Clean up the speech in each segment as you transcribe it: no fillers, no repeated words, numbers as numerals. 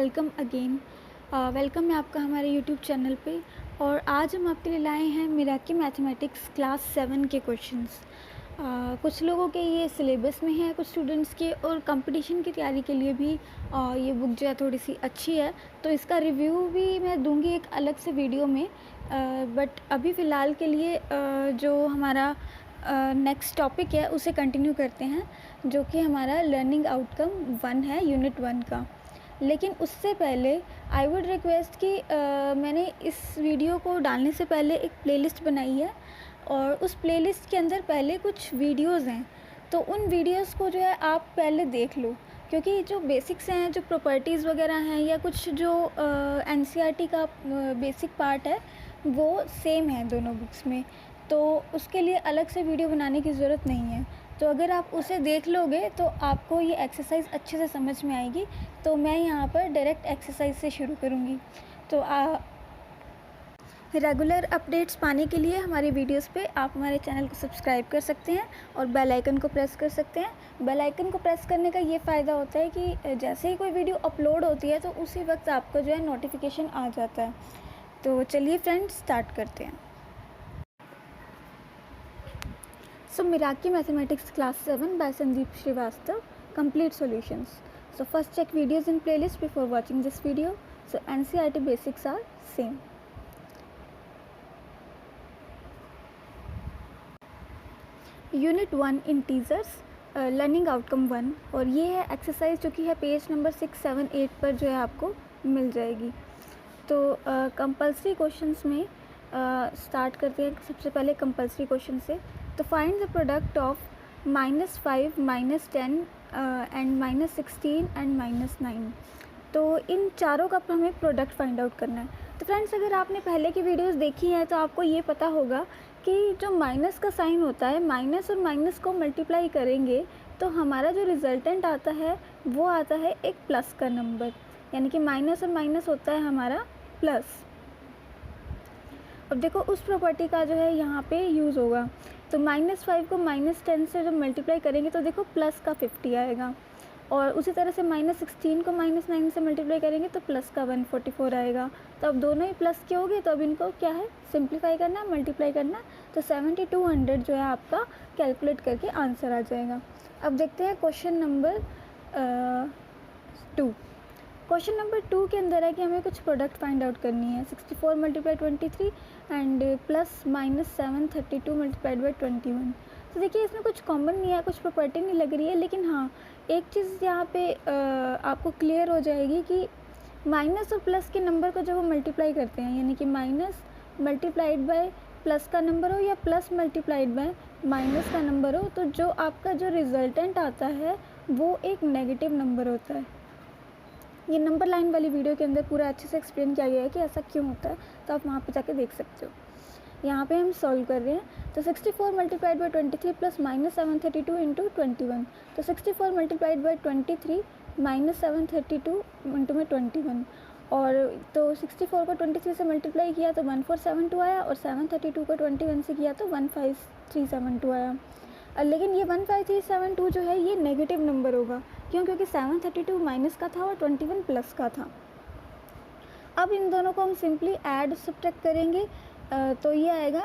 Welcome again. Welcome है आपका हमारे यूट्यूब चैनल पे। और आज हम आपके लिए लाए हैं मिराकी मैथमेटिक्स क्लास 7 के क्वेश्चंस। कुछ लोगों के ये सिलेबस में है, कुछ स्टूडेंट्स के, और कंपटीशन की तैयारी के लिए भी ये बुक जो है थोड़ी सी अच्छी है, तो इसका रिव्यू भी मैं दूंगी एक अलग से वीडियो में। बट अभी फ़िलहाल के लिए जो हमारा नेक्स्ट टॉपिक है उसे कंटिन्यू करते हैं, जो कि हमारा लर्निंग आउटकम 1 है, यूनिट 1 का। लेकिन उससे पहले आई वुड रिक्वेस्ट कि मैंने इस वीडियो को डालने से पहले एक प्लेलिस्ट बनाई है, और उस प्लेलिस्ट के अंदर पहले कुछ वीडियोज़ हैं, तो उन वीडियोज़ को जो है आप पहले देख लो, क्योंकि जो बेसिक्स हैं, जो प्रॉपर्टीज़ वगैरह हैं, या कुछ जो एनसीईआरटी का बेसिक पार्ट है, वो सेम है दोनों बुक्स में। तो उसके लिए अलग से वीडियो बनाने की ज़रूरत नहीं है। तो अगर आप उसे देख लोगे तो आपको ये एक्सरसाइज अच्छे से समझ में आएगी। तो मैं यहाँ पर डायरेक्ट एक्सरसाइज से शुरू करूँगी। तो रेगुलर अपडेट्स पाने के लिए हमारे वीडियोस पे आप हमारे चैनल को सब्सक्राइब कर सकते हैं और बेल आइकन को प्रेस कर सकते हैं। बेल आइकन को प्रेस करने का ये फ़ायदा होता है कि जैसे ही कोई वीडियो अपलोड होती है तो उसी वक्त आपको जो है नोटिफिकेशन आ जाता है। तो चलिए फ्रेंड्स, स्टार्ट करते हैं। So Miraki Mathematics Class 7 by Sandeep Srivastav, complete solutions. So first check videos in playlist before watching this video. So NCERT basics are same. Unit 1 integers, learning outcome 1, और ये है exercise जो कि है page number 6, 7, 8 पर जो है आपको मिल जाएगी। तो कंपल्सरी क्वेश्चंस में स्टार्ट करते हैं। सबसे पहले कंपल्सरी क्वेश्चन से। तो find the product of -5, -10 and -16 and -9। तो इन चारों का हमें प्रोडक्ट फाइंड आउट करना है। तो फ्रेंड्स, अगर आपने पहले की वीडियोस देखी हैं तो आपको ये पता होगा कि जो माइनस का साइन होता है, माइनस और माइनस को मल्टीप्लाई करेंगे तो हमारा जो रिजल्टेंट आता है वो आता है एक प्लस का नंबर, यानी कि माइनस और माइनस होता है हमारा प्लस। अब देखो उस प्रॉपर्टी का जो है यहाँ पे यूज़ होगा। तो -5 को -10 से जब मल्टीप्लाई करेंगे तो देखो प्लस का 50 आएगा, और उसी तरह से -16 को -9 से मल्टीप्लाई करेंगे तो प्लस का 144 आएगा। तो अब दोनों ही प्लस के हो गए, तो अब इनको क्या है, सिंप्लीफाई करना है, मल्टीप्लाई करना है। तो 7200 जो है आपका कैलकुलेट करके आंसर आ जाएगा। अब देखते हैं क्वेश्चन नंबर 2। क्वेश्चन नंबर 2 के अंदर है कि हमें कुछ प्रोडक्ट फाइंड आउट करनी है। 64 × 23 एंड +-732 × 21। तो देखिए इसमें कुछ कॉमन नहीं है, कुछ प्रॉपर्टी नहीं लग रही है, लेकिन हाँ एक चीज़ यहाँ पे आपको क्लियर हो जाएगी कि माइनस और प्लस के नंबर को जब हम मल्टीप्लाई करते हैं, यानी कि माइनस मल्टीप्लाइड बाय प्लस का नंबर हो या प्लस मल्टीप्लाइड बाय माइनस का नंबर हो, तो जो आपका जो रिजल्टेंट आता है वो एक नेगेटिव नंबर होता है। ये नंबर लाइन वाली वीडियो के अंदर पूरा अच्छे से एक्सप्लेन किया गया है कि ऐसा क्यों होता है, तो आप वहाँ पे जाके देख सकते हो। यहाँ पे हम सॉल्व कर रहे हैं। तो 64 × 23 + -732 × 21। तो 64 × 23 -732 × 21, और तो 64 को 23 से मल्टीप्लाई किया तो 1472 आया, और 732 को 21 से किया तो 15372 आया। लेकिन ये 15372 जो है ये नेगेटिव नंबर होगा। क्यों? क्योंकि 732 माइनस का था और 21 प्लस का था। अब इन दोनों को हम सिंपली ऐड सब्ट्रैक्ट करेंगे, तो ये आएगा,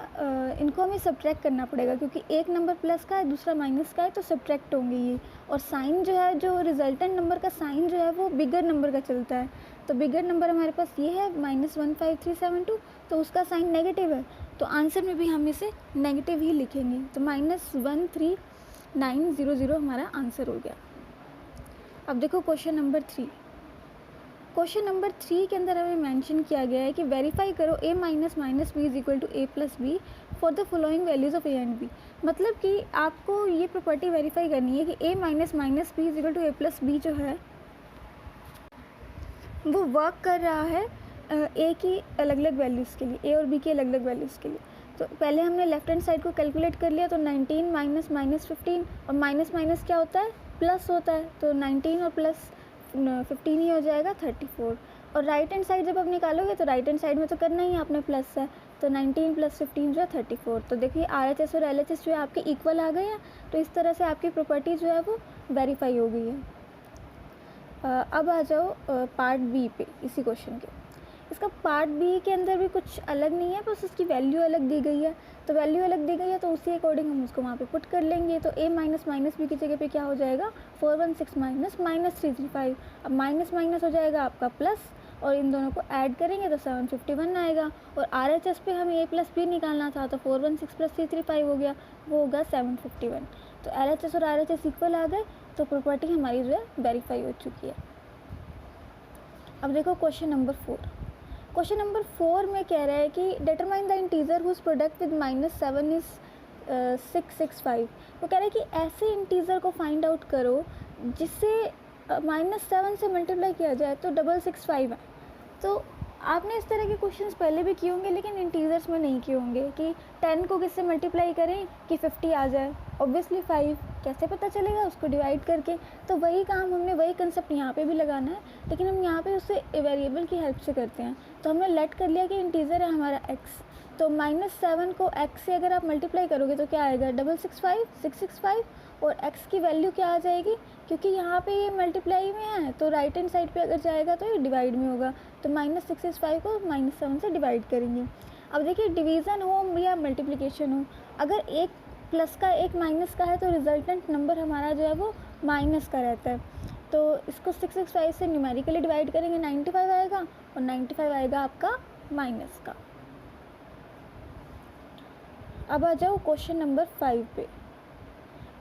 इनको हमें सब्ट्रैक्ट करना पड़ेगा क्योंकि एक नंबर प्लस का है, दूसरा माइनस का है, तो सब्ट्रैक्ट होंगे ये। और साइन जो है, जो रिजल्टेंट नंबर का साइन जो है वो बिगर नंबर का चलता है। तो बिगर नंबर हमारे पास ये है -15372, तो उसका साइन नेगेटिव है, तो आंसर में भी हम इसे नेगेटिव ही लिखेंगे। तो -13900 हमारा आंसर हो गया। अब देखो क्वेश्चन नंबर 3। क्वेश्चन नंबर 3 के अंदर हमें मेंशन किया गया है कि वेरीफाई करो a - - b = a + b for the following values of a and b। मतलब कि आपको ये प्रॉपर्टी वेरीफाई करनी है कि a - - b = a + b जो है वो वर्क कर रहा है a की अलग अलग वैल्यूज़ के लिए, a और b की अलग अलग वैल्यूज़ के लिए। तो पहले हमने लेफ्ट हैंड साइड को कैलकुलेट कर लिया। तो 19 -15, और माइनस माइनस क्या होता है, प्लस होता है, तो 19 और प्लस 15 ही हो जाएगा 34। और राइट हैंड साइड जब आप निकालोगे तो राइट हैंड साइड में तो करना ही है आपने प्लस है, तो 19 + 15 जो है 34। तो देखिए RHS और LHS जो है आपके इक्वल आ गए हैं। तो इस तरह से आपकी प्रॉपर्टी जो है वो वेरीफाई हो गई है। अब आ जाओ पार्ट बी पे इसी क्वेश्चन के। इसका पार्ट बी के अंदर भी कुछ अलग नहीं है, बस उसकी वैल्यू अलग दी गई है। तो वैल्यू अलग दी गई है तो उसी अकॉर्डिंग हम उसको वहाँ पे पुट कर लेंगे। तो a माइनस माइनस बी की जगह पे क्या हो जाएगा, 416 माइनस माइनस 335। अब माइनस माइनस हो जाएगा आपका प्लस, और इन दोनों को ऐड करेंगे तो 751 आएगा। और RHS पे हमें a प्लस बी निकालना था, तो 416 प्लस 335 हो गया, वो होगा 751। तो LHS और RHS इक्वल आ गए, तो प्रॉपर्टी हमारी जो है वेरीफाई हो चुकी है। अब देखो क्वेश्चन नंबर 4। क्वेश्चन नंबर 4 में कह रहा है कि determine the integer whose product with -7 is 665। वो कह रहा है कि ऐसे इंटीजर को फाइंड आउट करो जिससे -7 से मल्टीप्लाई किया जाए तो 665 है। तो आपने इस तरह के क्वेश्चंस पहले भी किए होंगे, लेकिन इंटीजर्स में नहीं किए होंगे कि 10 को किससे मल्टीप्लाई करें कि 50 आ जाए। ऑब्वियसली 5 कैसे पता चलेगा, उसको डिवाइड करके। तो वही काम हमने, वही कंसेप्ट यहाँ पे भी लगाना है, लेकिन हम यहाँ पे उससे वेरिएबल की हेल्प से करते हैं। तो हमने लेट कर लिया कि इंटीजर है हमारा x, तो -7 को x से अगर आप मल्टीप्लाई करोगे तो क्या आएगा, 665 665। और x की वैल्यू क्या आ जाएगी, क्योंकि यहाँ पे ये मल्टीप्लाई में है तो राइट हैंड साइड पे अगर जाएगा तो ये डिवाइड में होगा। तो -665 को -7 से डिवाइड करेंगे। अब देखिए डिवीज़न हो या मल्टीप्लिकेशन हो, अगर एक प्लस का एक माइनस का है तो रिजल्टेंट नंबर हमारा जो है वो माइनस का रहता है। तो इसको 665 से न्यूमेरिकली डिवाइड करेंगे, 95 आएगा, और 95 आएगा आपका माइनस का। अब आ जाओ क्वेश्चन नंबर 5 पे।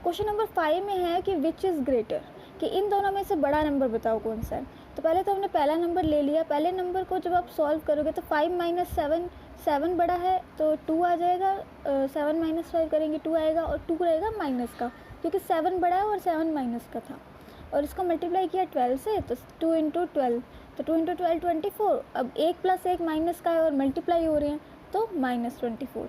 क्वेश्चन नंबर 5 में है कि विच इज़ ग्रेटर, कि इन दोनों में से बड़ा नंबर बताओ कौन सा है। तो पहले तो हमने पहला नंबर ले लिया। पहले नंबर को जब आप सॉल्व करोगे तो 5 माइनस 7 बड़ा है तो 2 आ जाएगा। 7 माइनस 5 करेंगे 2 आएगा, और 2 रहेगा माइनस का, क्योंकि 7 बड़ा है और 7 माइनस का था। और इसको मल्टीप्लाई किया 12 से, तो 2 इंटू 12, तो 2 इंटू 12 24। अब एक प्लस एक माइनस का है और मल्टीप्लाई हो रहे हैं, तो -24।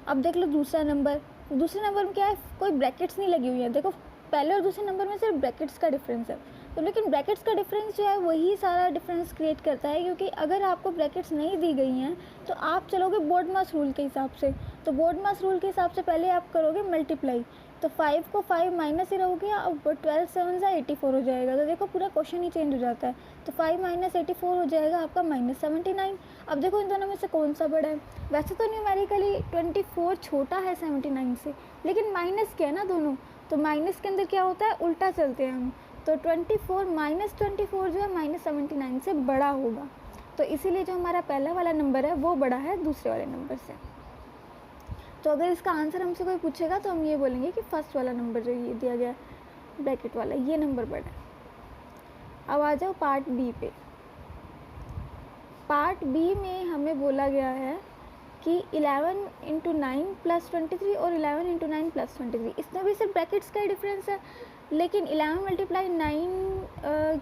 अब देख लो दूसरा नंबर। दूसरे नंबर में क्या है, कोई ब्रैकेट्स नहीं लगी हुई है। देखो पहले और दूसरे नंबर में सिर्फ ब्रैकेट्स का डिफरेंस है। तो लेकिन ब्रैकेट्स का डिफरेंस जो है वही सारा डिफरेंस क्रिएट करता है, क्योंकि अगर आपको ब्रैकेट्स नहीं दी गई हैं तो आप चलोगे बोर्ड मास रूल के हिसाब से। तो बोर्ड मास रूल के हिसाब से पहले आप करोगे मल्टीप्लाई, तो 5 को 5 माइनस ही रहोगे, अब 12 7 से 84 हो जाएगा। तो देखो पूरा क्वेश्चन ही चेंज हो जाता है। तो 5 माइनस 84 हो जाएगा आपका -79। अब देखो इन दोनों में से कौन सा बड़ा है। वैसे तो न्यूमेरिकली 24 छोटा है 79 से, लेकिन माइनस क्या है ना दोनों, तो माइनस के अंदर क्या होता है, उल्टा चलते हैं हम। तो 24 -24 जो है -79 से बड़ा होगा। तो इसीलिए जो हमारा पहला वाला नंबर है वो बड़ा है दूसरे वाले नंबर से। तो अगर इसका आंसर हमसे कोई पूछेगा तो हम ये बोलेंगे कि फर्स्ट वाला नंबर जो ये दिया गया ब्रैकेट वाला, ये नंबर बड़ा है। अब आ जाओ पार्ट बी पे। पार्ट बी में हमें बोला गया है कि 11 इंटू 9 प्लस 23 और 11 इंटू 9 प्लस 23, इसमें भी सिर्फ ब्रैकेट्स का ही डिफरेंस है। लेकिन 11 मल्टीप्लाई 9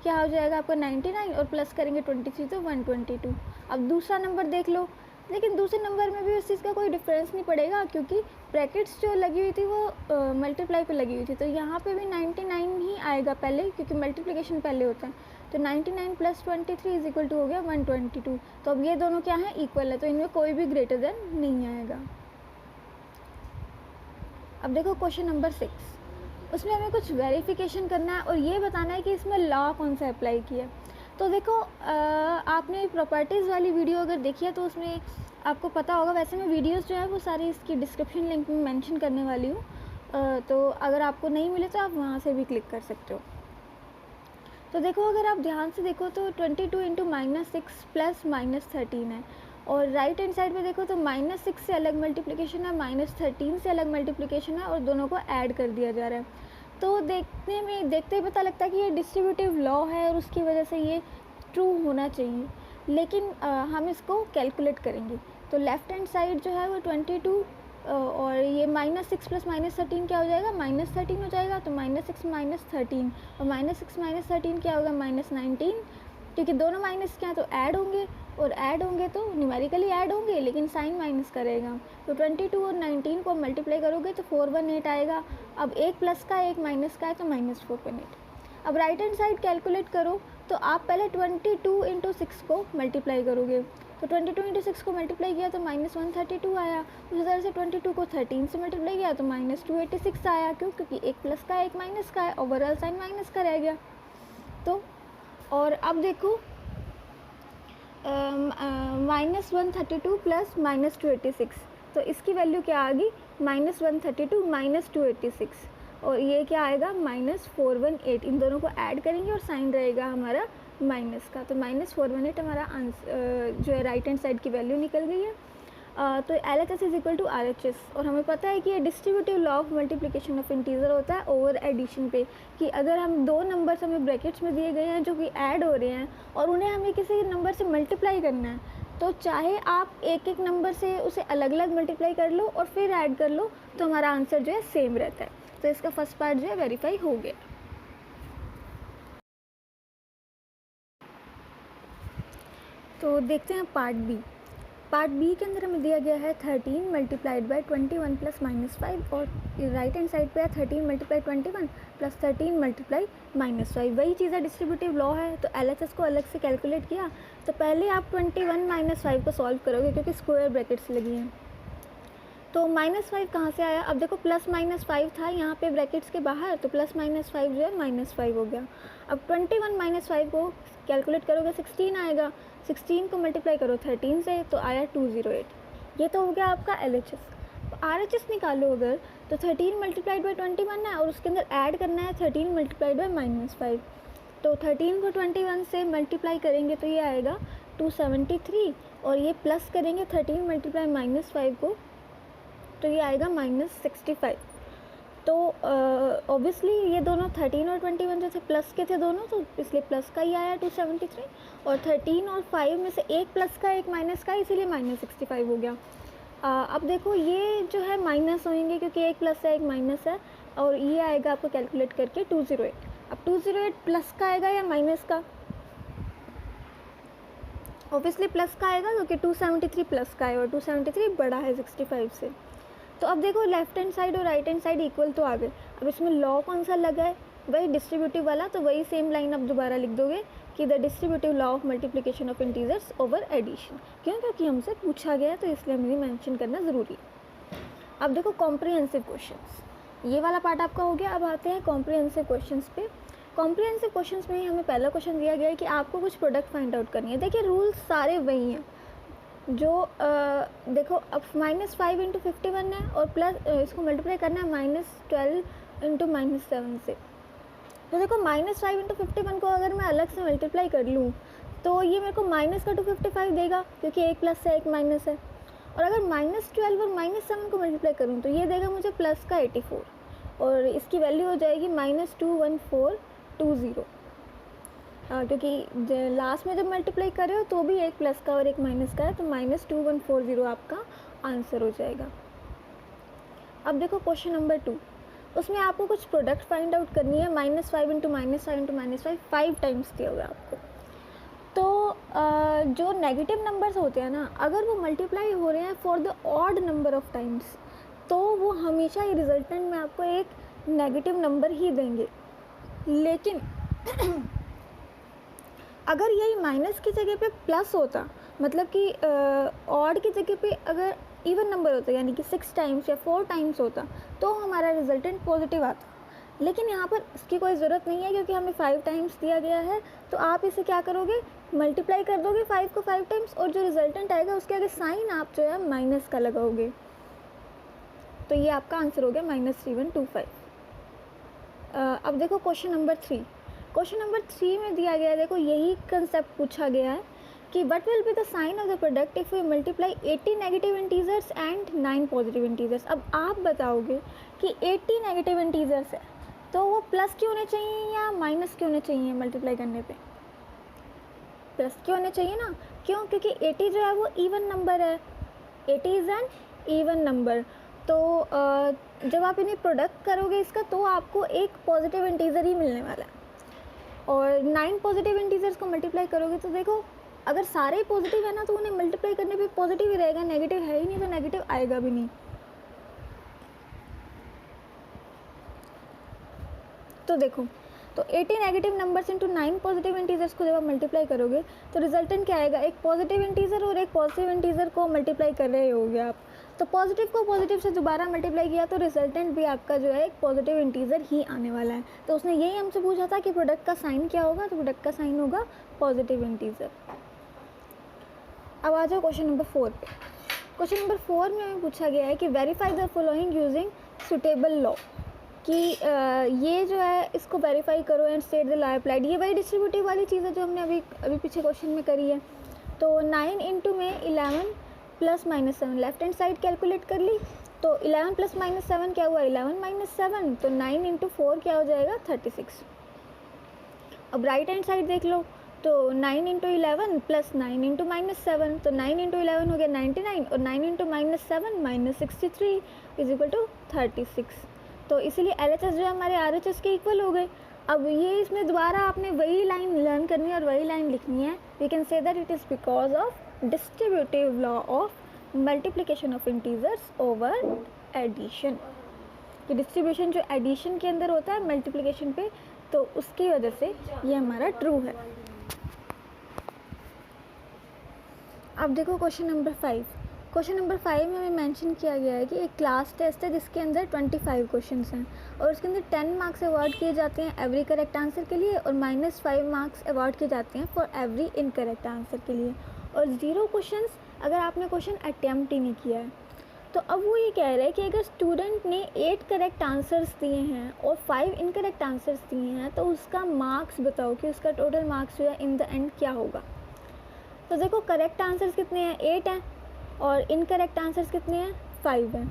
क्या हो जाएगा आपका 99, और प्लस करेंगे 23 तो 122। अब दूसरा नंबर देख लो, लेकिन दूसरे नंबर में भी उस चीज़ का कोई डिफरेंस नहीं पड़ेगा, क्योंकि ब्रैकेट्स जो लगी हुई थी वो मल्टीप्लाई पे लगी हुई थी। तो यहाँ पे भी 99 ही आएगा पहले, क्योंकि मल्टीप्लिकेशन पहले होता है। तो 99 प्लस 23 इज इक्वल टू हो गया 122। तो अब ये दोनों क्या है, इक्वल है, तो इनमें कोई भी ग्रेटर देन नहीं आएगा। अब देखो क्वेश्चन नंबर 6, उसमें हमें कुछ वेरिफिकेशन करना है और ये बताना है कि इसमें लॉ कौन सा अप्लाई किया है। तो देखो आपने प्रॉपर्टीज़ वाली वीडियो अगर देखी है तो उसमें आपको पता होगा। वैसे मैं वीडियोस जो है वो सारी इसकी डिस्क्रिप्शन लिंक में मेंशन करने वाली हूँ, तो अगर आपको नहीं मिले तो आप वहाँ से भी क्लिक कर सकते हो। तो देखो अगर आप ध्यान से देखो तो 22 इंटू -6 प्लस -13 है, और राइट हैंड साइड पे देखो तो -6 से अलग मल्टीप्लिकेशन है, -13 से अलग मल्टीप्लिकेशन है, और दोनों को ऐड कर दिया जा रहा है। तो देखते ही पता लगता है कि ये डिस्ट्रीब्यूटिव लॉ है और उसकी वजह से ये ट्रू होना चाहिए। लेकिन हम इसको कैलकुलेट करेंगे। तो लेफ़्ट हैंड साइड जो है वो 22, और ये -6 प्लस -13 क्या हो जाएगा, -13 हो जाएगा। तो -6 -13, और -6 -13 क्या होगा, -19, क्योंकि दोनों माइनस क्या है तो ऐड होंगे, और ऐड होंगे तो न्यूमेरिकली ऐड होंगे, लेकिन साइन माइनस का रहेगा। तो 22 और 19 को मल्टीप्लाई करोगे तो 418 आएगा। अब एक प्लस का एक माइनस का है तो -418। अब राइट हैंड साइड कैलकुलेट करो तो आप पहले 22 इंटू 6 को मल्टीप्लाई करोगे। तो 22 इंटू 6 को मल्टीप्लाई किया तो -132 आया। उसी तरह से 22 को 13 से मल्टीप्लाई किया तो -286 आया। क्यों, क्योंकि एक प्लस का एक माइनस का है, ओवरऑल साइन माइनस का रह गया। तो और अब देखो -132 प्लस -286, तो इसकी वैल्यू क्या आ गई -132 -286, और ये क्या आएगा -418। इन दोनों को ऐड करेंगे और साइन रहेगा हमारा माइनस का, तो -418 हमारा आंसर जो है राइट हैंड साइड की वैल्यू निकल गई है। तो LHS is equal to RHS, और हमें पता है कि ये distributive law of multiplication of integer होता है ओवर एडिशन पे, कि अगर हम दो नंबर्स हमें ब्रैकेट्स में दिए गए हैं जो कि ऐड हो रहे हैं और उन्हें हमें किसी नंबर से मल्टीप्लाई करना है, तो चाहे आप एक एक नंबर से उसे अलग अलग मल्टीप्लाई कर लो और फिर ऐड कर लो, तो हमारा आंसर जो है सेम रहता है। तो इसका फर्स्ट पार्ट जो है वेरीफाई हो गया। तो देखते हैं पार्ट बी। पार्ट बी के अंदर हमें दिया गया है 13 मल्टीप्लाइड बाई 21 प्लस -5, और राइट हैंड साइड पे है 13 मल्टीप्लाई 21 प्लस 13 मल्टीप्लाई -5। वही चीज़ है, डिस्ट्रीब्यूटिव लॉ है, तो LHS को अलग से कैलकुलेट किया। तो पहले आप 21 - 5 को सॉल्व करोगे क्योंकि स्क्वायर ब्रैकेट्स लगी हैं। तो -5 कहाँ से आया, अब देखो प्लस -5 था यहाँ पे ब्रैकेट्स के बाहर, तो प्लस -5 जो है -5 हो गया। अब 21 - 5 को कैलकुलेट करोगे 16 आएगा, 16 को मल्टीप्लाई करो 13 से तो आया 208। ये तो हो गया आपका LHS। तो RHS निकालो अगर, तो 13 मल्टीप्लाइड बाई 21 है और उसके अंदर ऐड करना है 13 मल्टीप्लाइड बाई -5। तो 13 को 21 से मल्टीप्लाई करेंगे तो ये आएगा 273, और ये प्लस करेंगे 13 मल्टीप्लाई -5 को, तो ये आएगा -65। तो ऑब्वियसली ये दोनों 13 और 21 जो थे प्लस के थे दोनों, तो इसलिए प्लस का ही आया 273, और 13 और 5 में से एक प्लस का एक माइनस का, इसीलिए -65 हो गया। अब देखो ये जो है माइनस होंगे क्योंकि एक प्लस है एक माइनस है, और ये आएगा आपको कैलकुलेट करके 208। अब 208 प्लस का आएगा या माइनस का, ऑब्वियसली प्लस का आएगा क्योंकि 273 प्लस का है और 273 बड़ा है 65 से। तो अब देखो लेफ्ट हैंड साइड और राइट हैंड साइड इक्वल तो आ गए। अब इसमें लॉ कौन सा लगा है, वही डिस्ट्रीब्यूटिव वाला, तो वही सेम लाइन अब दोबारा लिख दोगे कि the distributive law of multiplication of integers over addition. क्यों, क्योंकि हमसे पूछा गया तो इसलिए हमें मेंशन करना ज़रूरी है। अब देखो कॉम्प्रिहेंसिव क्वेश्चंस, ये वाला पार्ट आपका हो गया। अब आते हैं कॉम्प्रिहेंसिव क्वेश्चंस पे। कॉम्प्रिहेंसिव क्वेश्चंस में हमें पहला क्वेश्चन दिया गया है कि आपको कुछ प्रोडक्ट फाइंड आउट करनी है। देखिए रूल्स सारे वही हैं जो देखो अब -5 × 51 है और प्लस इसको मल्टीप्लाई करना है -12 × -7 से। तो देखो -5 × 51 को अगर मैं अलग से मल्टीप्लाई कर लूँ तो ये मेरे को माइनस का 255 देगा क्योंकि एक प्लस है एक माइनस है। और अगर -12 और -7 को मल्टीप्लाई करूँ तो ये देगा मुझे प्लस का 84, और इसकी वैल्यू हो जाएगी -21420, क्योंकि लास्ट में जब मल्टीप्लाई कर रहे हो तो भी एक प्लस का और एक माइनस का है, तो -2140 आपका आंसर हो जाएगा। अब देखो क्वेश्चन नंबर 2, उसमें आपको कुछ प्रोडक्ट फाइंड आउट करनी है। -5 × -5 × -5 5 टाइम्स दिया हुआ है आपको। तो जो नेगेटिव नंबर्स होते हैं ना, अगर वो मल्टीप्लाई हो रहे हैं for the odd number of times, तो वो हमेशा ही रिजल्टेंट में आपको एक नेगेटिव नंबर ही देंगे। लेकिन अगर यही माइनस की जगह पे प्लस होता, मतलब कि ऑड की जगह पे अगर इवन नंबर होता यानी कि 6 टाइम्स या 4 टाइम्स होता, तो हमारा रिजल्टेंट पॉजिटिव आता। लेकिन यहाँ पर इसकी कोई ज़रूरत नहीं है क्योंकि हमें 5 टाइम्स दिया गया है। तो आप इसे क्या करोगे, मल्टीप्लाई कर दोगे 5 को 5 टाइम्स, और जो रिजल्टेंट आएगा उसके आगे साइन आप जो है माइनस का लगाओगे। तो ये आपका आंसर हो गया -3125। अब देखो क्वेश्चन नंबर 3। क्वेश्चन नंबर 3 में दिया गया है, देखो यही कंसेप्ट पूछा गया है कि what will be the sign of the product if we multiply 80 negative integers and 9 positive integers. अब आप बताओगे कि 80 नेगेटिव इंटीजर्स है तो वो प्लस क्यों होने चाहिए या माइनस क्यों होने चाहिए मल्टीप्लाई करने पे? प्लस क्यों होने चाहिए ना, क्यों? क्योंकि 80 जो है वो इवन नंबर है, 80 इज़ एन इवन नंबर। तो जब आप इन्हें प्रोडक्ट करोगे इसका, तो आपको एक पॉजिटिव इंटीजर ही मिलने वाला है। और 9 पॉजिटिव इंटीजर्स को मल्टीप्लाई करोगे तो देखो अगर सारे ही पॉजिटिव है ना, तो उन्हें मल्टीप्लाई करने पे पॉजिटिव ही रहेगा, नेगेटिव है ही नहीं तो नेगेटिव आएगा भी नहीं। तो देखो, तो 80 negative numbers into 9 positive integers को जब आप मल्टीप्लाई करोगे तो रिजल्टेंट क्या आएगा, एक पॉजिटिव इंटीजर और एक पॉजिटिव इंटीजर को मल्टीप्लाई कर रहे होगे आप। तो पॉजिटिव को पॉजिटिव से दोबारा मल्टीप्लाई किया तो रिजल्टेंट भी आपका जो है एक पॉजिटिव इंटीजर ही आने वाला है। तो उसने यही हमसे पूछा था कि प्रोडक्ट का साइन क्या होगा, तो प्रोडक्ट का साइन होगा पॉजिटिव इंटीजर। अब आ जाओ क्वेश्चन नंबर 4 पे। क्वेश्चन नंबर 4 में हमें पूछा गया है कि verify the following using suitable law, कि ये जो है इसको वेरीफाई करो and state the law applied. ये वही डिस्ट्रीब्यूटिव वाली चीज़ है जो हमने अभी पीछे क्वेश्चन में करी है। तो 9 इंटू में 11 plus minus 7 left hand side calculate कर ली, तो 11 प्लस माइनस 7 क्या हुआ, 11 माइनस 7, तो 9 इंटू 4 क्या हो जाएगा, 36। अब राइट हैंड साइड देख लो, तो 9 इंटू 11 प्लस 9 इंटू माइनस 7, तो 9 इंटू 11 हो गया 99 और 9 into minus 7 minus 63 is equal to 36। तो इसीलिए LHS जो है हमारे RHS के इक्वल हो गए। अब ये इसमें दोबारा आपने वही लाइन लर्न करनी है और वही लाइन लिखनी है। We can say that it is because of distributive law of multiplication of integers over addition. कि डिस्ट्रीब्यूशन जो एडिशन के अंदर होता है मल्टीप्लिकेशन पे, तो उसकी वजह से ये हमारा ट्रू है। अब देखो क्वेश्चन नंबर 5। क्वेश्चन नंबर 5 में हमें मेंशन किया गया है कि एक क्लास टेस्ट है जिसके अंदर 25 क्वेश्चंस हैं और उसके अंदर 10 मार्क्स अवार्ड किए जाते हैं एवरी करेक्ट आंसर के लिए और -5 मार्क्स अवार्ड किए जाते हैं फॉर एवरी इनकरेक्ट आंसर के लिए, और 0 क्वेश्चंस अगर आपने क्वेश्चन अटैम्प्ट ही नहीं किया है। तो अब वो ये कह रहे हैं कि अगर स्टूडेंट ने 8 करेक्ट आंसर्स दिए हैं और 5 इनकरेक्ट आंसर्स दिए हैं तो उसका मार्क्स बताओ कि उसका टोटल मार्क्स जो है इन द एंड क्या होगा। तो देखो करेक्ट आंसर्स कितने हैं, 8 हैं, और इनकरेक्ट आंसर्स कितने हैं, 5 हैं।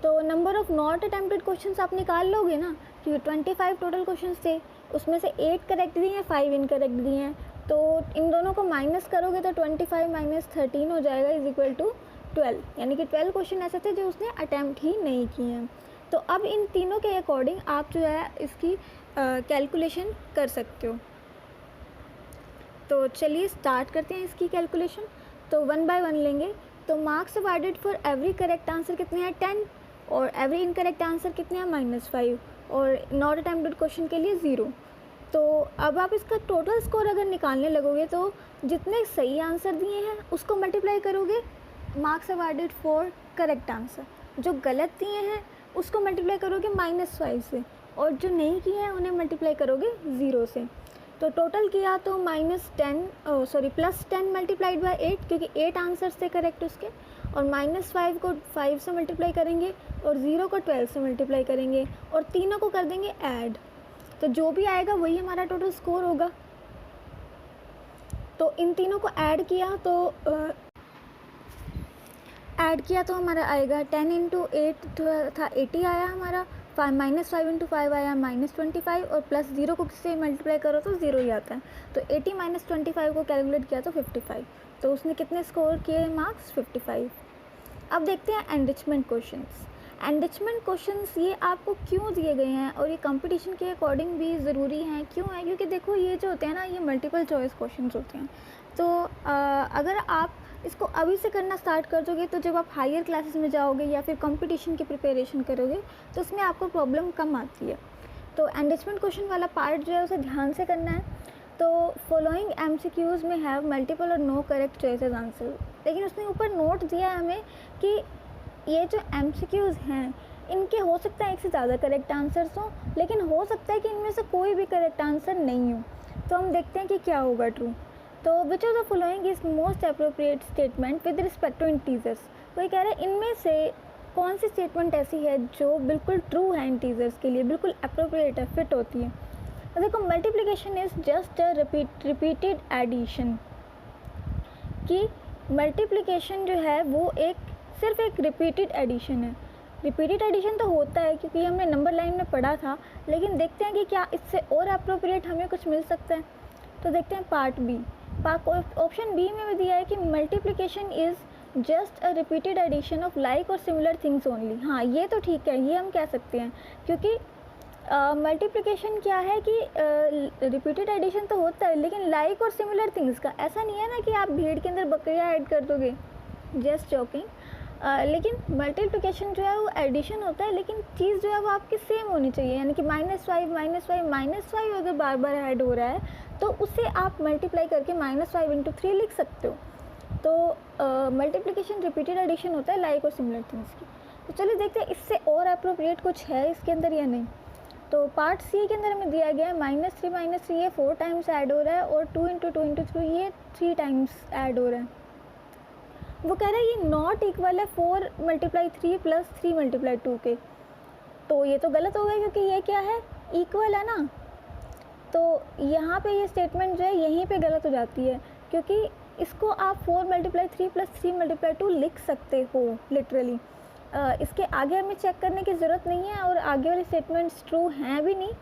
तो number of not attempted questions आप निकाल लोगे ना, क्योंकि 25 टोटल क्वेश्चंस थे, उसमें से 8 करेक्ट दिए हैं, 5 इनकरेक्ट दिए हैं, तो इन दोनों को माइनस करोगे तो 25 माइनस 13 हो जाएगा इज इक्वल टू 12, यानी कि 12 क्वेश्चन ऐसे थे जो उसने अटैम्प्ट ही नहीं किए हैं। तो अब इन तीनों के अकॉर्डिंग आप जो है इसकी कैलकुलेशन कर सकते हो। तो चलिए स्टार्ट करते हैं इसकी कैलकुलेशन। तो 1 बाय 1 लेंगे। तो marks awarded for every correct answer कितने हैं, 10, और एवरी इनकरेक्ट आंसर कितने हैं, -5, और नॉट अटेम्प्टेड क्वेश्चन के लिए 0। तो अब आप इसका टोटल स्कोर अगर निकालने लगोगे तो जितने सही आंसर दिए हैं उसको मल्टीप्लाई करोगे marks awarded for correct answer, जो गलत दिए हैं उसको मल्टीप्लाई करोगे -5 से, और जो नहीं किए हैं उन्हें मल्टीप्लाई करोगे 0 से। तो टोटल किया तो +10 मल्टीप्लाइड बाय 8, क्योंकि 8 आंसर्स थे करेक्ट उसके, और -5 को 5 से मल्टीप्लाई करेंगे और 0 को 12 से मल्टीप्लाई करेंगे और तीनों को कर देंगे ऐड, तो जो भी आएगा वही हमारा टोटल स्कोर होगा। तो इन तीनों को ऐड किया तो हमारा आएगा 10 इंटू 8 था 80 आया हमारा, -5 इंटू 5 आया -25, और प्लस 0 को किससे मल्टीप्लाई करो तो 0 ही आता है। तो 80 - 25 को कैलकुलेट किया तो 55, तो उसने कितने स्कोर किए मार्क्स, 55। अब देखते हैं एनरिचमेंट क्वेश्चंस। एनरिचमेंट क्वेश्चंस ये आपको क्यों दिए गए हैं और ये कंपटीशन के अकॉर्डिंग भी ज़रूरी हैं, क्यों है, क्योंकि देखो ये जो होते हैं ना ये मल्टीपल चॉइस क्वेश्चंस होते हैं। तो अगर आप इसको अभी से करना स्टार्ट कर दोगे तो जब आप हायर क्लासेस में जाओगे या फिर कंपटीशन की प्रिपरेशन करोगे तो उसमें आपको प्रॉब्लम कम आती है। तो एनरिचमेंट क्वेश्चन वाला पार्ट जो है उसे ध्यान से करना है। तो फॉलोइंग MCQs में हैव मल्टीपल और नो करेक्ट चॉइसेस आंसर, लेकिन उसने ऊपर नोट दिया है हमें कि ये जो MCQs हैं इनके हो सकता है एक से ज़्यादा करेक्ट आंसर्स हों, लेकिन हो सकता है कि इनमें से कोई भी करेक्ट आंसर नहीं हो। तो हम देखते हैं कि क्या होगा ट्रू। तो which of the following is most appropriate statement with respect to integers. कोई कह रहा है इनमें से कौन सी स्टेटमेंट ऐसी है जो बिल्कुल ट्रू है इंटीजर्स के लिए, बिल्कुल अप्रोप्रिएट है, फिट होती है। तो देखो multiplication is just a repeated addition, कि मल्टीप्लिकेशन जो है वो सिर्फ एक रिपीटेड एडिशन है। रिपीटेड एडिशन तो होता है क्योंकि हमने नंबर लाइन में पढ़ा था, लेकिन देखते हैं कि क्या इससे और अप्रोप्रिएट हमें कुछ मिल सकता है। तो देखते हैं पार्ट बी। ऑप्शन बी में भी दिया है कि multiplication is just a repeated addition of like और सिमिलर थिंग्स ओनली। हाँ ये तो ठीक है, ये हम कह सकते हैं, क्योंकि मल्टीप्लिकेशन क्या है कि रिपीटेड एडिशन तो होता है लेकिन लाइक और सिमिलर थिंग्स का। ऐसा नहीं है ना कि आप भीड़ के अंदर बकरियाँ ऐड कर दोगे, जस्ट जॉकिंग। लेकिन मल्टीप्लिकेशन जो है वो एडिशन होता है, लेकिन चीज़ जो है वो आपकी सेम होनी चाहिए, यानी कि -5 अगर बार बार ऐड हो रहा है तो उसे आप मल्टीप्लाई करके -5 × 3 लिख सकते हो। तो मल्टीप्लिकेशन रिपीटेड एडिशन होता है लाइक और सिमिलर थिंग्स की। तो चलिए देखते हैं इससे और अप्रोप्रिएट कुछ है इसके अंदर या नहीं। तो पार्ट सी के अंदर हमें दिया गया है -3 ये 4 टाइम्स ऐड हो रहा है और 2 × 2 × 3 ये 3 टाइम्स ऐड हो रहा है। वो कह रहा है ये नॉट इक्वल है 4 × 3 + 3 × 2 के। तो ये तो गलत हो गया क्योंकि ये क्या है, इक्वल है ना। तो यहाँ पे ये स्टेटमेंट जो है यहीं पे गलत हो जाती है, क्योंकि इसको आप 4 × 3 + 3 × 2 लिख सकते हो लिटरली। इसके आगे हमें चेक करने की ज़रूरत नहीं है और आगे वाले स्टेटमेंट्स ट्रू हैं भी नहीं,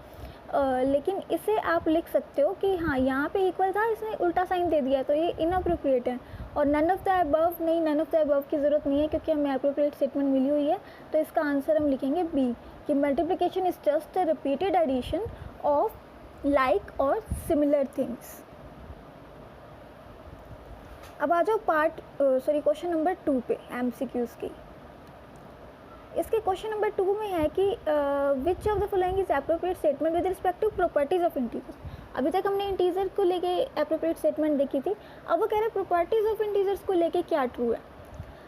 लेकिन इसे आप लिख सकते हो कि हाँ यहाँ पे इक्वल था, इसने उल्टा साइन दे दिया तो ये इनअप्रोप्रिएट है। और नन ऑफ द अबव नहीं, नन ऑफ द अबव की ज़रूरत नहीं है क्योंकि हमें अप्रोप्रिएट स्टेटमेंट मिली हुई है। तो इसका आंसर हम लिखेंगे बी कि multiplication is just a repeated addition of like और सिमिलर थिंग्स। अब आ जाओ क्वेश्चन नंबर 2 पे MCQs की। इसके क्वेश्चन नंबर 2 में है कि which of the following is appropriate statement with respect to properties of integers. अभी तक हमने इंटीजर को लेके एप्रोप्रिएट स्टेटमेंट देखी थी, अब वो कह रहे हैं प्रॉपर्टीज ऑफ इंटीजर्स को लेके क्या ट्रू है।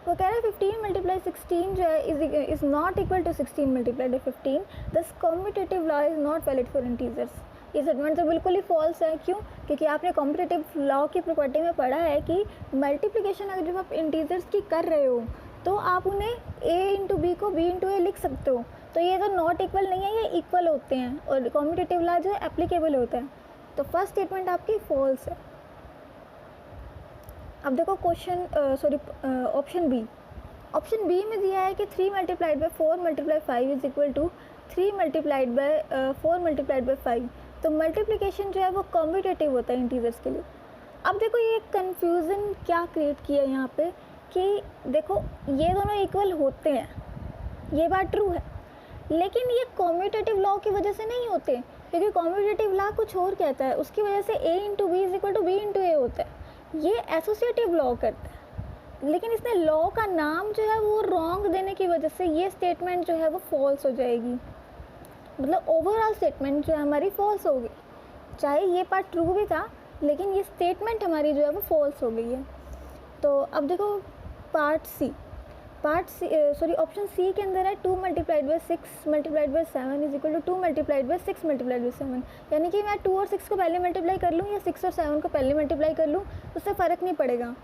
वो कह रहे हैं 15 × 16 जो है इज़ नॉट इक्वल टू 16 × 15, दस commutative law is not valid for integers. ये स्टेटमेंट तो बिल्कुल ही फॉल्स है। क्यों? क्योंकि आपने कॉम्यूटेटिव लॉ की प्रॉपर्टी में पढ़ा है कि मल्टीप्लिकेशन अगर जब आप इंटीजर्स की कर रहे हो तो आप उन्हें a × b को b × a लिख सकते हो। तो ये तो नॉट इक्वल नहीं है, ये इक्वल होते हैं और कॉम्यूटेटिव लॉ जो है एप्लीकेबल होता है। तो फर्स्ट स्टेटमेंट आपकी फॉल्स है। अब देखो ऑप्शन बी। ऑप्शन बी में दिया है कि 3 × 4 × 5 इज इक्वल टू 3 × 4 × 5। तो मल्टीप्लिकेशन जो है वो कॉम्यूटेटिव होता है इंटीजर्स के लिए। अब देखो ये कन्फ्यूज़न क्या क्रिएट किया यहाँ पे कि देखो ये दोनों इक्वल होते हैं, ये बात ट्रू है, लेकिन ये कॉम्यूटेटिव लॉ की वजह से नहीं होते, क्योंकि कॉम्यूटेटिव लॉ कुछ और कहता है, उसकी वजह से a × b = b × a होता है। ये एसोसिएटिव लॉ करता है, लेकिन इसने लॉ का नाम जो है वो रॉन्ग देने की वजह से ये स्टेटमेंट जो है वो फॉल्स हो जाएगी। मतलब ओवरऑल स्टेटमेंट जो है हमारी फॉल्स हो गई। चाहे ये पार्ट ट्रू भी था, लेकिन ये स्टेटमेंट हमारी जो है वो फॉल्स हो गई है। तो अब देखो ऑप्शन सी के अंदर है 2 × 6 × 7 इज इक्वल टू 2 × 6 × 7। यानी कि मैं 2 और 6 को पहले मल्टीप्लाई कर लूँ या 6 और 7 को पहले मल्टीप्लाई कर लूँ, उससे फ़र्क नहीं पड़ेगा।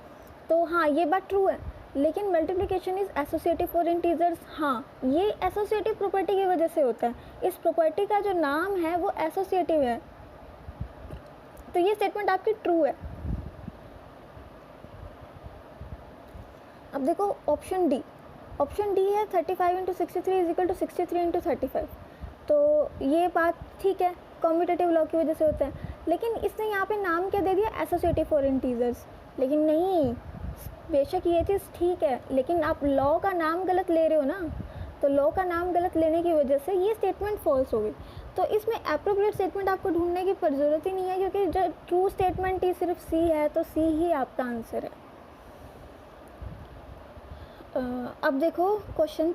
तो हाँ ये बात ट्रू है, लेकिन multiplication is associative for integers. हाँ ये एसोसिएटिव प्रॉपर्टी की वजह से होता है, इस प्रॉपर्टी का जो नाम है वो एसोसिएटिव है। तो ये स्टेटमेंट आपकी ट्रू है। अब देखो ऑप्शन डी है 35 × 63 इज इक्वल टू 63 × 35। तो ये बात ठीक है, कॉम्यूटेटिव लॉ की वजह से होता है, लेकिन इसने यहाँ पे नाम क्या दे दिया, एसोसिएटिव फॉर इंटीजर्स। लेकिन नहीं, बेशक ये चीज़ ठीक है, लेकिन आप लॉ का नाम गलत ले रहे हो ना, तो लॉ का नाम गलत लेने की वजह से ये स्टेटमेंट फॉल्स हो गई। तो इसमें एप्रोप्रिएट स्टेटमेंट आपको ढूंढने की ज़रूरत ही नहीं है, क्योंकि जो ट्रू स्टेटमेंट ही सिर्फ सी है, तो सी ही आपका आंसर है। अब देखो क्वेश्चन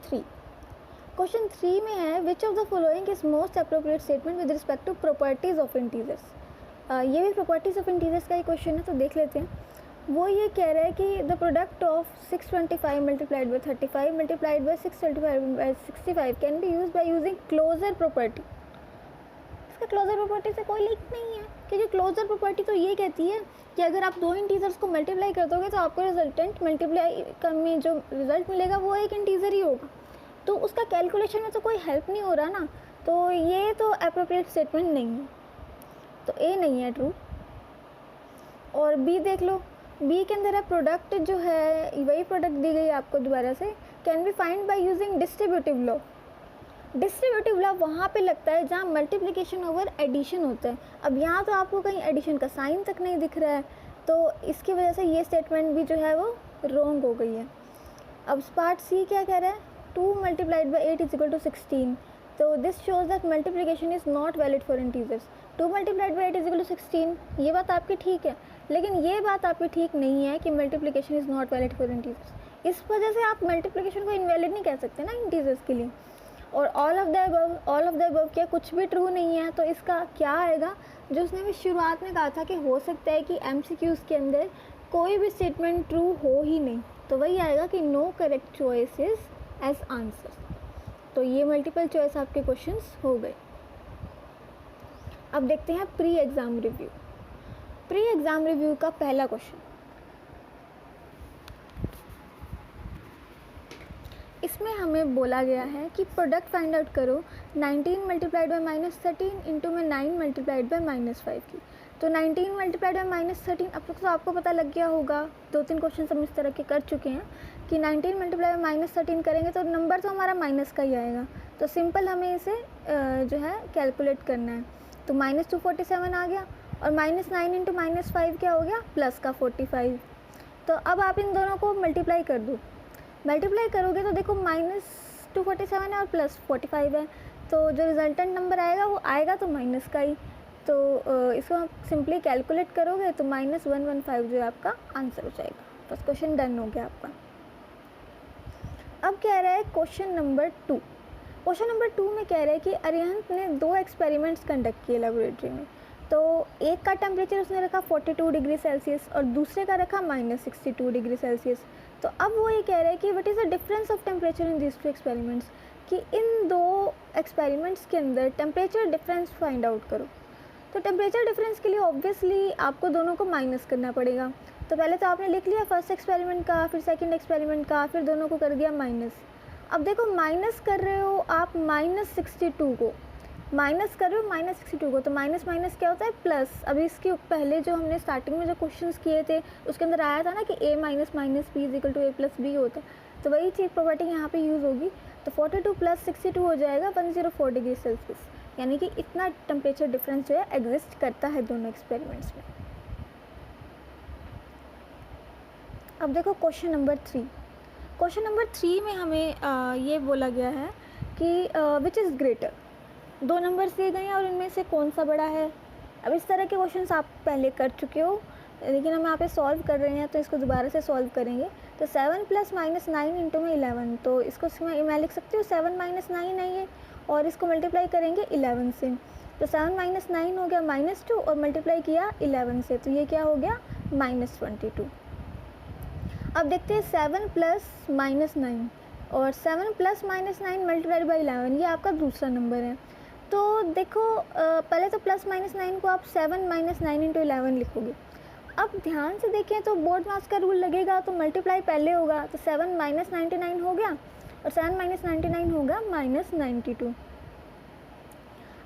3 में है which of the following is most appropriate statement with respect to properties of integers. ये भी प्रॉपर्टीज़ ऑफ इंटीजर्स का ही क्वेश्चन है, तो देख लेते हैं। वो ये कह रहा है कि the product of 625 multiplied by 35 multiplied by 665 can be use by using closure property. इसका क्लोजर प्रॉपर्टी से कोई लिंक नहीं है, क्योंकि क्लोजर प्रॉपर्टी तो ये कहती है कि अगर आप दो इंटीजर्स को मल्टीप्लाई कर दोगे तो आपको रिजल्टेंट मल्टीप्लाई में जो रिजल्ट मिलेगा वो एक इंटीजर ही होगा। तो उसका कैलकुलेशन में तो कोई हेल्प नहीं हो रहा ना, तो ये तो एप्रोप्रिएट स्टेटमेंट नहीं है। तो ए नहीं है ट्रू। और बी देख लो, बी के अंदर है प्रोडक्ट जो है वही प्रोडक्ट दी गई आपको दोबारा से, can be find by using distributive law. Distributive law वहाँ पे लगता है जहाँ मल्टीप्लिकेशन ओवर एडिशन होता है। अब यहाँ तो आपको कहीं एडिशन का साइन तक नहीं दिख रहा है, तो इसकी वजह से ये स्टेटमेंट भी जो है वो रॉन्ग हो गई है। अब पार्ट सी क्या कह रहा है, 2 × 8 इज इक्वल टू 16। तो this shows that multiplication is not valid for integers. 2 × 8 is equal to 16, ये बात आपकी ठीक है, लेकिन ये बात आपकी ठीक नहीं है कि multiplication is not valid for integers. इस वजह से आप मल्टीप्लिकेशन को इनवैलिड नहीं कह सकते ना इंटीजर्स के लिए। और ऑल ऑफ द अबव क्या कुछ भी ट्रू नहीं है, तो इसका क्या आएगा, जो उसने भी शुरुआत में कहा था कि हो सकता है कि MCQs के अंदर कोई भी स्टेटमेंट ट्रू हो ही नहीं, तो वही आएगा कि no correct choice is as answer. तो ये मल्टीपल चॉइस आपके क्वेश्चंस हो गए। अब देखते हैं pre exam review. Pre exam review का पहला क्वेश्चन, इसमें हमें बोला गया है कि प्रोडक्ट फाइंड आउट करो 19 मल्टीप्लाइड बाई -13 इंटू में 9 मल्टीप्लाइड बाई -5 की। तो 19 मल्टीप्लाइड बाई -13 अब तक तो आपको पता लग गया होगा, 2-3 क्वेश्चन हम इस तरह के कर चुके हैं कि 19 मल्टीप्लाइड बाई -13 करेंगे तो नंबर तो हमारा माइनस का ही आएगा। तो सिंपल हमें इसे जो है कैलकुलेट करना है। तो -247 आ गया और -9 इंटू -5 क्या हो गया, प्लस का 45। तो अब आप इन दोनों को मल्टीप्लाई कर दो। मल्टीप्लाई करोगे तो देखो -247 है और +45 है, तो जो रिजल्टेंट नंबर आएगा वो आएगा तो माइनस का ही। तो इसको आप सिंपली कैलकुलेट करोगे तो -115 जो है आपका आंसर हो जाएगा। फर्स्ट क्वेश्चन डन हो गया आपका। अब कह रहा है क्वेश्चन नंबर 2। क्वेश्चन नंबर 2 में कह रहा है कि अरिहंत ने 2 एक्सपेरिमेंट्स कंडक्ट किए लेबोरेटरी में। तो एक का टेम्परेचर उसने रखा 42 डिग्री सेल्सियस और दूसरे का रखा -62 डिग्री सेल्सियस। तो अब वो ये कह रहे हैं कि what is the difference of temperature in these 2 experiments, कि इन 2 एक्सपेरिमेंट्स के अंदर टेम्परेचर डिफरेंस फाइंड आउट करो। तो टेम्परेचर डिफरेंस के लिए ऑब्वियसली आपको दोनों को माइनस करना पड़ेगा। तो पहले तो आपने लिख लिया फर्स्ट एक्सपेरिमेंट का, फिर सेकंड एक्सपेरिमेंट का, फिर दोनों को कर दिया माइनस। अब देखो माइनस कर रहे हो आप -62 को, माइनस कर रहे हो -62 को, तो माइनस माइनस क्या होता है प्लस। अभी इसके पहले जो हमने स्टार्टिंग में जो क्वेश्चंस किए थे उसके अंदर आया था ना कि a minus minus b is equal to a plus b होता है, तो वही चीज़ प्रॉपर्टी यहाँ पे यूज़ होगी। तो 42 + 62 हो जाएगा 104 डिग्री सेल्सियस, यानी कि इतना टेम्परेचर डिफरेंस जो है एग्जिस्ट करता है दोनों एक्सपेरिमेंट्स में। अब देखो क्वेश्चन नंबर 3। क्वेश्चन नंबर 3 में हमें ये बोला गया है कि विच इज़ ग्रेटर, 2 नंबर्स दिए गए हैं और इनमें से कौन सा बड़ा है। अब इस तरह के क्वेश्चंस आप पहले कर चुके हो, लेकिन हम यहाँ पे सॉल्व कर रहे हैं तो इसको दोबारा से सॉल्व करेंगे। तो 7 + -9 इंटू में 11, तो इसको मैं लिख सकती हूँ 7 - 9 है ये, और इसको मल्टीप्लाई करेंगे 11 से। तो 7 - 9 हो गया -2 और मल्टीप्लाई किया 11 से, तो ये क्या हो गया -22। अब देखते हैं 7 + -9 और 7 + -9 मल्टीप्लाइड बाई 11, ये आपका दूसरा नंबर है। तो देखो पहले तो +-9 को आप 7 - 9 इंटू 11 लिखोगे। अब ध्यान से देखें तो बोर्ड मास का रूल लगेगा, तो मल्टीप्लाई पहले होगा, तो 7 - 99 हो गया और 7 - 99 होगा -92।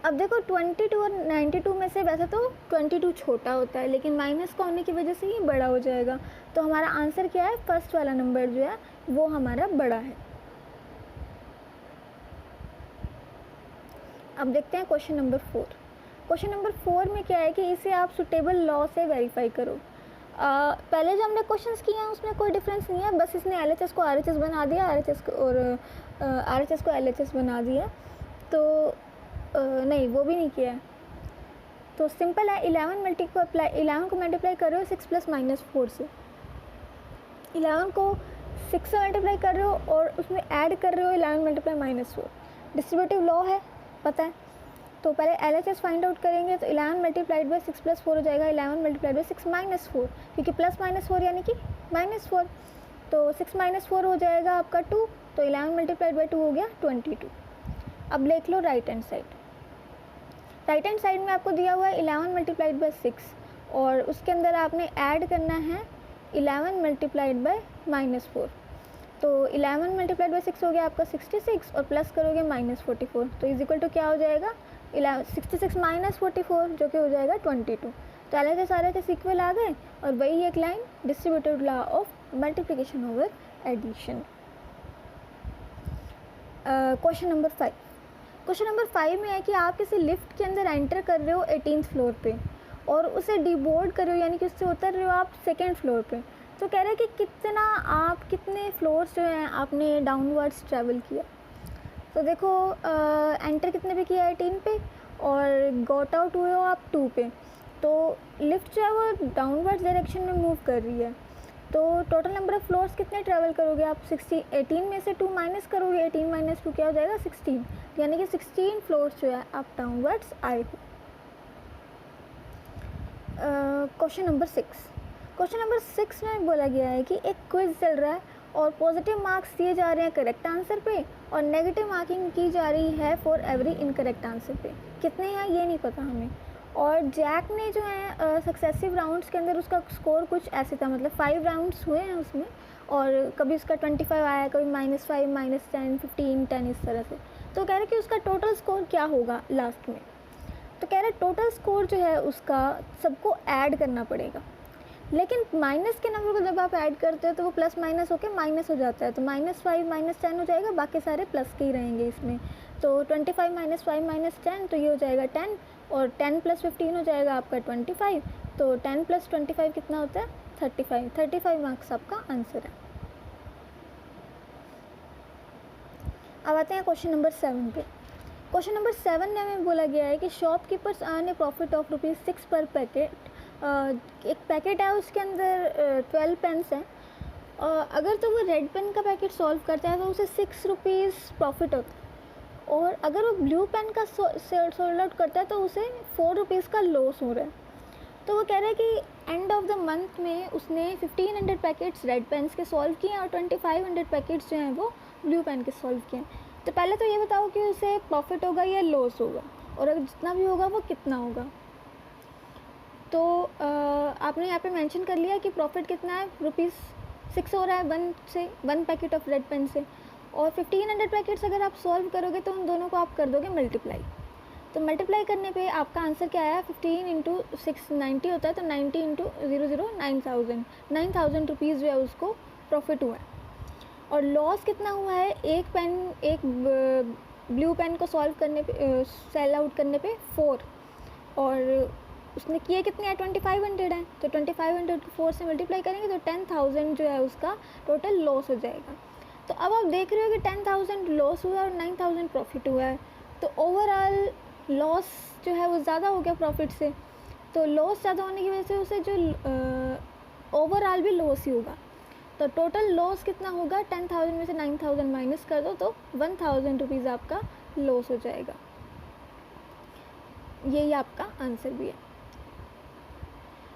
अब देखो 22 और 92 में से वैसे तो 22 छोटा होता है, लेकिन माइनस का होने की वजह से ये बड़ा हो जाएगा। तो हमारा आंसर क्या है, फर्स्ट वाला नंबर जो है वो हमारा बड़ा है। अब देखते हैं क्वेश्चन नंबर 4। क्वेश्चन नंबर 4 में क्या है कि इसे आप सुटेबल लॉ से वेरीफाई करो। पहले जो हमने क्वेश्चंस किए हैं उसमें कोई डिफरेंस नहीं है, बस इसने LHS को RHS बना दिया, RHS को और RHS को LHS बना दिया। तो नहीं, वो भी नहीं किया है। तो सिंपल है, 11 को मल्टीप्लाई कर रहे हो 6 + -4 से, 11 को 6 से मल्टीप्लाई कर रहे हो और उसमें ऐड कर रहे हो 11 × -4। डिस्ट्रीब्यूटिव लॉ है, पता है। तो पहले LHS फाइंड आउट करेंगे, तो 11 मल्टीप्लाइड बाई 6 + 4 हो जाएगा 11 मल्टीप्लाइड बाई 6 - 4, क्योंकि +-4 यानी कि -4। तो 6 - 4 हो जाएगा आपका 2, तो 11 मल्टीप्लाइड बाई 2 हो गया 22। अब देख लो right hand side. Right hand side में आपको दिया हुआ है 11 मल्टीप्लाइड बाई 6 और उसके अंदर आपने ऐड करना है 11 मल्टीप्लाइड बाई -4। तो 11 मल्टीप्लाइड बाई 6 हो गया आपका 66 और प्लस करोगे -44, तो इज इक्वल टू क्या हो जाएगा 66 - 44 जो कि हो जाएगा 22। तो LHS इक्वल आ गए और वही एक line distributive law of multiplication over addition. Question number 5। Question number 5 में है कि आप किसी लिफ्ट के अंदर एंटर कर रहे हो 18th फ्लोर पे और उसे डीबोर्ड कर रहे हो, यानी कि उससे उतर रहे हो आप 2nd फ्लोर पे। तो कह रहे हैं कि कितने फ्लोर्स जो हैं आपने डाउनवर्ड्स ट्रैवल किया। तो देखो एंटर कितने पे किया 18 पे और गॉट आउट हुए हो आप 2 पे। तो लिफ्ट जो है वो डाउनवर्ड्स डायरेक्शन में मूव कर रही है। तो टोटल नंबर ऑफ़ फ्लोर्स कितने ट्रैवल करोगे आप 18 में से 2 माइनस करोगे, 18 - 2 क्या हो जाएगा 16, यानी कि 16 फ्लोर्स जो है आप डाउनवर्ड्स आए हो। Question number 6। क्वेश्चन नंबर 6 में बोला गया है कि एक क्विज चल रहा है और पॉजिटिव मार्क्स दिए जा रहे हैं करेक्ट आंसर पे और नेगेटिव मार्किंग की जा रही है फॉर एवरी इनकरेक्ट आंसर पे। कितने हैं ये नहीं पता हमें। और जैक ने जो है सक्सेसिव राउंड्स के अंदर उसका स्कोर कुछ ऐसे था, मतलब 5 राउंड्स हुए हैं उसमें और कभी उसका 25 आया, कभी -5, -10, 15, 10 इस तरह से। तो कह रहे कि उसका टोटल स्कोर क्या होगा लास्ट में। तो कह रहे टोटल स्कोर जो है उसका सबको ऐड करना पड़ेगा, लेकिन माइनस के नंबर को जब आप ऐड करते हो तो वो प्लस माइनस होकर माइनस हो जाता है, तो -5 -10 हो जाएगा, बाकी सारे प्लस के ही रहेंगे इसमें। तो 25 -5 -10 तो ये हो जाएगा 10 और 10 + 15 हो जाएगा आपका 25। तो 10 + 25 कितना होता है 35 मार्क्स आपका आंसर है। अब आते हैं क्वेश्चन नंबर 7 पे। क्वेश्चन नंबर 7 में हमें बोला गया है कि shopkeepers earn A profit of ₹6 पर पैकेट। एक पैकेट है उसके अंदर 12 पेन्स हैं। अगर तो वो रेड पेन का पैकेट सॉल्व करता है तो उसे ₹6 प्रॉफिट होता है, और अगर वो ब्लू पेन का सॉल्व आउट करता है तो उसे ₹4 का लॉस हो रहा है। तो वो कह रहे हैं कि एंड ऑफ द मंथ में उसने 1500 पैकेट्स रेड पेन्स के सॉल्व किए और 2500 पैकेट्स जो हैं वो ब्लू पेन के सॉल्व किए। तो पहले तो ये बताओ कि उसे प्रॉफिट होगा या लॉस होगा, और अगर जितना भी होगा वो कितना होगा। तो आपने यहाँ पे मेंशन कर लिया कि प्रॉफिट कितना है, ₹6 हो रहा है one packet of red pen से, और 1500 पैकेट्स अगर आप सॉल्व करोगे तो उन दोनों को आप कर दोगे मल्टीप्लाई। तो मल्टीप्लाई करने पे आपका आंसर क्या आया, 15 × 6 90 होता है, तो 90 × 00 9,000 रुपीज़ जो है उसको प्रॉफिट हुआ है। और लॉस कितना हुआ है, एक ब्लू पेन को सॉल्व करने पे सेल आउट करने पे 4, और उसने किए कितने हैं 2500 हैं, तो 2500 को 4 से मल्टीप्लाई करेंगे तो 10,000 जो है उसका टोटल लॉस हो जाएगा। तो अब आप देख रहे हो कि 10,000 लॉस हुआ और 9,000 प्रॉफिट हुआ है, तो ओवरऑल लॉस जो है वो ज़्यादा हो गया प्रॉफिट से। तो लॉस ज़्यादा होने की वजह से उसे जो ओवरऑल भी लॉस ही होगा। तो टोटल लॉस कितना होगा, 10,000 में से 9,000 माइनस कर दो तो 1,000 रुपीज़ आपका लॉस हो जाएगा। यही आपका आंसर भी है।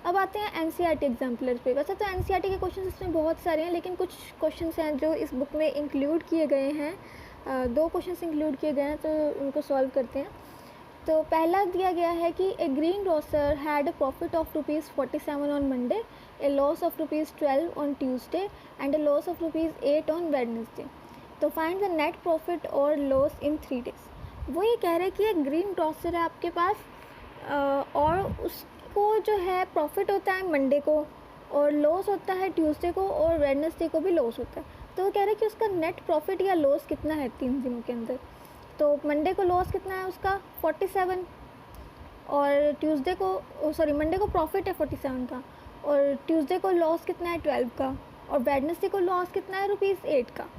अब आते हैं एनसीईआरटी एग्जाम्पलर पे। वैसे तो एनसीईआरटी के क्वेश्चन इसमें बहुत सारे हैं, लेकिन कुछ क्वेश्चंस हैं जो इस बुक में इंक्लूड किए गए हैं। 2 क्वेश्चंस इंक्लूड किए गए हैं, तो उनको सॉल्व करते हैं। तो पहला दिया गया है कि a green grocer had a profit of ₹47 on Monday, a loss of ₹12 on Tuesday and a loss of ₹8 on Wednesday. तो फाइंड द नेट प्रॉफिट और लॉस इन 3 डेज। वो ये कह रहे हैं कि एक ग्रीन ग्रोसर है आपके पास और उसको जो है प्रॉफिट होता है मंडे को, और लॉस होता है ट्यूसडे को, और वेडनेसडे को भी लॉस होता है। तो वो कह रहे हैं कि उसका नेट प्रॉफिट या लॉस कितना है 3 दिनों के अंदर। तो मंडे को लॉस कितना है उसका 47, और ट्यूसडे को मंडे को प्रॉफिट है 47 का, और ट्यूसडे को लॉस कितना है 12 का, और वेडनेसडे को लॉस कितना है ₹8 का।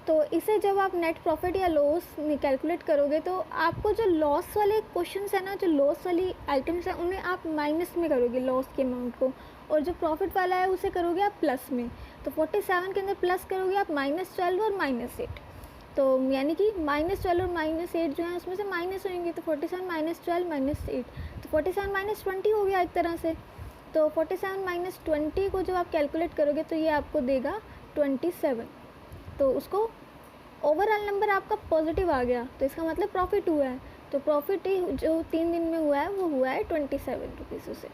तो इसे जब आप नेट प्रॉफिट या लॉस कैलकुलेट करोगे तो आपको जो लॉस वाले क्वेश्चंस है ना, जो लॉस वाली आइटम्स हैं उन्हें आप माइनस में करोगे लॉस के अमाउंट को, और जो प्रॉफिट वाला है उसे करोगे आप प्लस में। तो 47 के अंदर प्लस करोगे आप -12 और -8, तो यानी कि -12 और -8 जो है उसमें से माइनस होंगे, तो 47 -12 -8, तो 47 -20 हो गया एक तरह से। तो 47 - 20 को जब आप कैलकुलेट करोगे तो ये आपको देगा 27। तो उसको ओवरऑल नंबर आपका पॉजिटिव आ गया, तो इसका मतलब प्रॉफिट हुआ है। तो प्रॉफिट जो 3 दिन में हुआ है वो हुआ है 27 रुपीज़ उसे।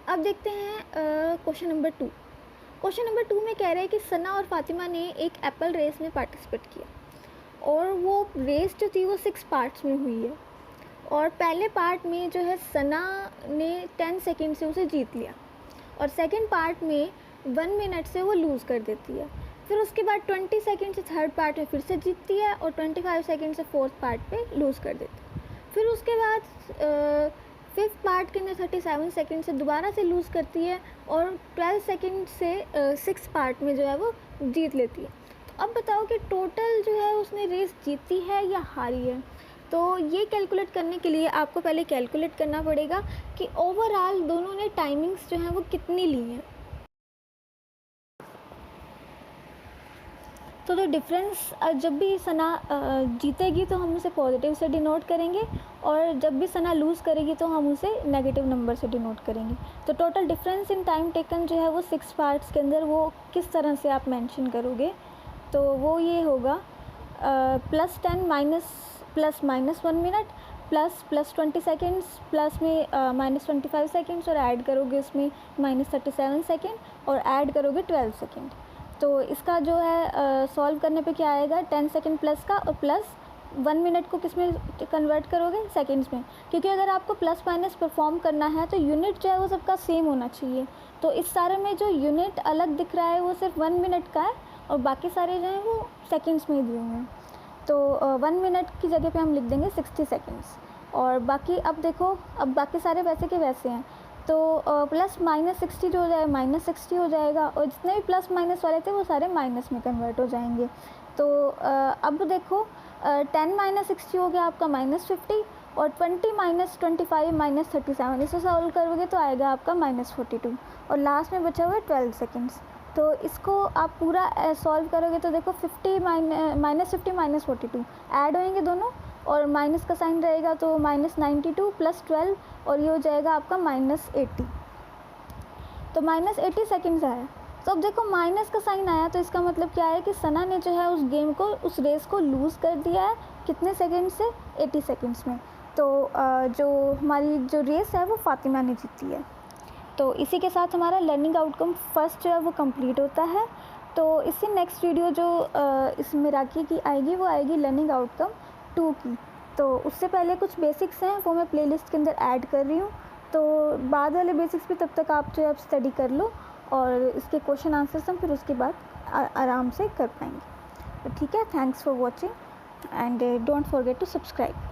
अब देखते हैं क्वेश्चन नंबर 2। क्वेश्चन नंबर 2 में कह रहे हैं कि सना और फातिमा ने एक एप्पल रेस में पार्टिसिपेट किया, और वो रेस जो थी वो 6 पार्ट्स में हुई है, और पहले पार्ट में जो है सना ने 10 सेकंड से उसे जीत लिया, और सेकंड पार्ट में 1 मिनट से वो लूज़ कर देती है। फिर उसके बाद 20 सेकंड से थर्ड पार्ट में फिर से जीतती है, और 25 सेकंड से फोर्थ पार्ट पे लूज़ कर देती है। फिर उसके बाद फिफ्थ पार्ट के अंदर 37 सेकंड से दोबारा से लूज़ करती है, और 12 सेकंड से 6 पार्ट में जो है वो जीत लेती है। तो अब बताओ कि टोटल जो है उसने रेस जीती है या हारी है। तो ये कैलकुलेट करने के लिए आपको पहले कैलकुलेट करना पड़ेगा कि ओवरऑल दोनों ने टाइमिंग्स जो हैं वो कितनी ली हैं। तो जो डिफरेंस जब भी सना जीतेगी तो हम उसे पॉजिटिव से डिनोट करेंगे, और जब भी सना लूज़ करेगी तो हम उसे नेगेटिव नंबर से डिनोट करेंगे। तो total difference in time taken जो है वो 6 पार्ट्स के अंदर वो किस तरह से आप मेंशन करोगे, तो वो ये होगा +10 +-1 मिनट +20 सेकेंड्स प्लस में -25 सेकेंड्स, और ऐड करोगे उसमें -37 सेकेंड और ऐड करोगे 12 सेकेंड। तो इसका जो है सॉल्व करने पे क्या आएगा, 10 सेकेंड प्लस का और प्लस 1 मिनट को किस में कन्वर्ट करोगे, सेकेंड्स में, क्योंकि अगर आपको प्लस माइनस परफॉर्म करना है तो यूनिट जो है वो सबका सेम होना चाहिए। तो इस सारे में जो यूनिट अलग दिख रहा है वो सिर्फ 1 मिनट का है, और बाकी सारे जो हैं वो सेकेंड्स में ही दिए हुए हैं। तो 1 मिनट की जगह पे हम लिख देंगे 60 सेकेंड्स, और बाकी अब देखो, अब बाकी सारे वैसे के वैसे हैं, तो +-60 जो हो जाएगा -60 हो जाएगा, और जितने भी प्लस माइनस वाले थे वो सारे माइनस में कन्वर्ट हो जाएंगे। तो अब देखो 10 -60 हो गया आपका -50, और 20 -25 -37, इसे सॉल्व करोगे तो आएगा आपका -42, और लास्ट में बचा हुआ है 12 सेकेंड्स। तो इसको आप पूरा सॉल्व करोगे तो देखो -50 -42 ऐड होंगे दोनों, और माइनस का साइन रहेगा तो -92 + 12, और ये हो जाएगा आपका -80। तो -80 सेकेंड्स आया। तो अब देखो माइनस का साइन आया, तो इसका मतलब क्या है कि सना ने जो है उस गेम को, उस रेस को लूज़ कर दिया है कितने सेकेंड से, 80 सेकेंड्स में। तो जो हमारी जो रेस है वो फातिमा ने जीती है। तो इसी के साथ हमारा लर्निंग आउटकम फर्स्ट जो है वो कंप्लीट होता है। तो इससे नेक्स्ट वीडियो जो इस मिराकी की आएगी वो आएगी लर्निंग आउटकम 2 की। तो उससे पहले कुछ बेसिक्स हैं वो मैं प्लेलिस्ट के अंदर ऐड कर रही हूँ, तो बाद वाले बेसिक्स भी तब तक आप जो है स्टडी कर लो, और इसके क्वेश्चन आंसर्स हम फिर उसके बाद आराम से कर पाएंगे। तो ठीक है, thanks for watching and don't forget to subscribe.